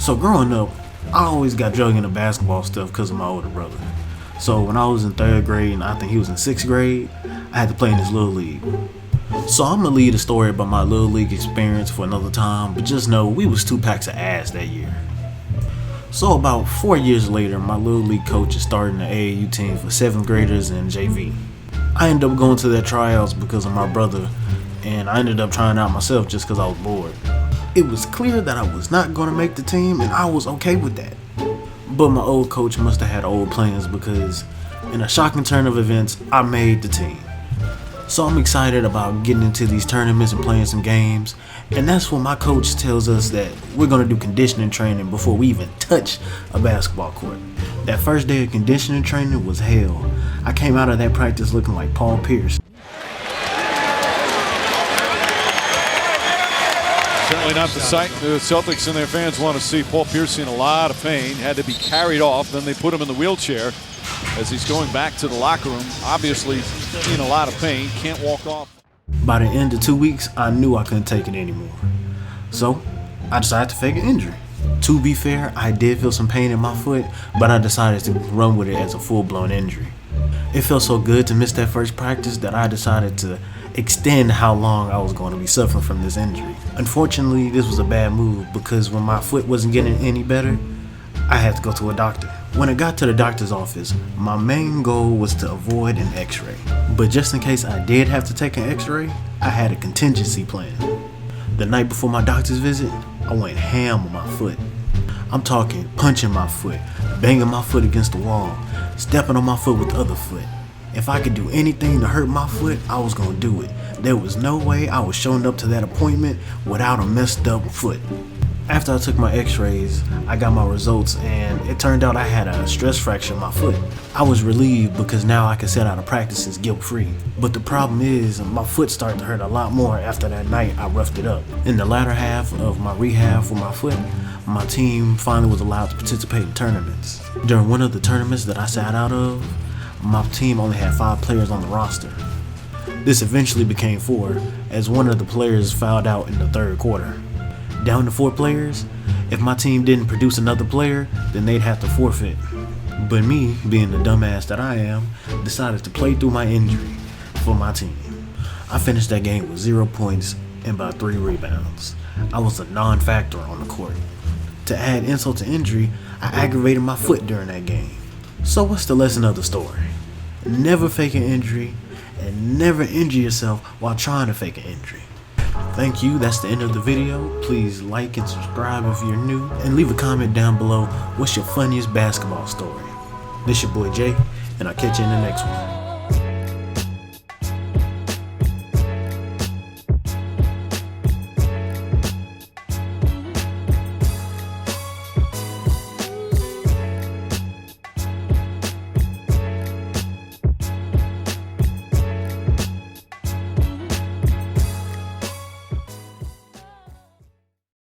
So growing up, I always got drugged into basketball stuff because of my older brother. So when I was in 3rd grade and I think he was in 6th grade, I had to play in his little league. So I'm gonna leave a story about my little league experience for another time, but just know we was 2 packs of ass that year. So about 4 years later, my little league coach is starting the AAU team for 7th graders and JV. I ended up going to their tryouts because of my brother, and I ended up trying out myself just because I was bored. It was clear that I was not going to make the team, and I was okay with that. But my old coach must have had old plans because in a shocking turn of events, I made the team. So I'm excited about getting into these tournaments and playing some games, and that's when my coach tells us that we're going to do conditioning training before we even touch a basketball court. That first day of conditioning training was hell. I came out of that practice looking like Paul Pierce. Certainly not the sight the Celtics and their fans want to see. Paul Pierce in a lot of pain, had to be carried off. Then they put him in the wheelchair as he's going back to the locker room. Obviously in a lot of pain, can't walk off. By the end of 2 weeks, I knew I couldn't take it anymore. So I decided to fake an injury. To be fair, I did feel some pain in my foot, but I decided to run with it as a full-blown injury. It felt so good to miss that first practice that I decided to extend how long I was going to be suffering from this injury. Unfortunately, this was a bad move because when my foot wasn't getting any better, I had to go to a doctor. When I got to the doctor's office, my main goal was to avoid an x-ray. But just in case I did have to take an x-ray, I had a contingency plan. The night before my doctor's visit, I went ham on my foot. I'm talking punching my foot, banging my foot against the wall, stepping on my foot with the other foot. If I could do anything to hurt my foot, I was gonna do it. There was no way I was showing up to that appointment without a messed up foot. After I took my x-rays, I got my results and it turned out I had a stress fracture in my foot. I was relieved because now I could set out of practices guilt-free. But the problem is, my foot started to hurt a lot more after that night I roughed it up. In the latter half of my rehab for my foot, my team finally was allowed to participate in tournaments. During one of the tournaments that I sat out of, my team only had 5 players on the roster. This eventually became 4 as one of the players fouled out in the 3rd quarter. Down to 4 players, if my team didn't produce another player, then they'd have to forfeit. But me, being the dumbass that I am, decided to play through my injury for my team. I finished that game with 0 points and about 3 rebounds. I was a non-factor on the court. To add insult to injury, I aggravated my foot during that game. So what's the lesson of the story? Never fake an injury, and never injure yourself while trying to fake an injury. Thank you, that's the end of the video. Please like and subscribe if you're new, and leave a comment down below what's your funniest basketball story. This your boy Jay, and I'll catch you in the next one.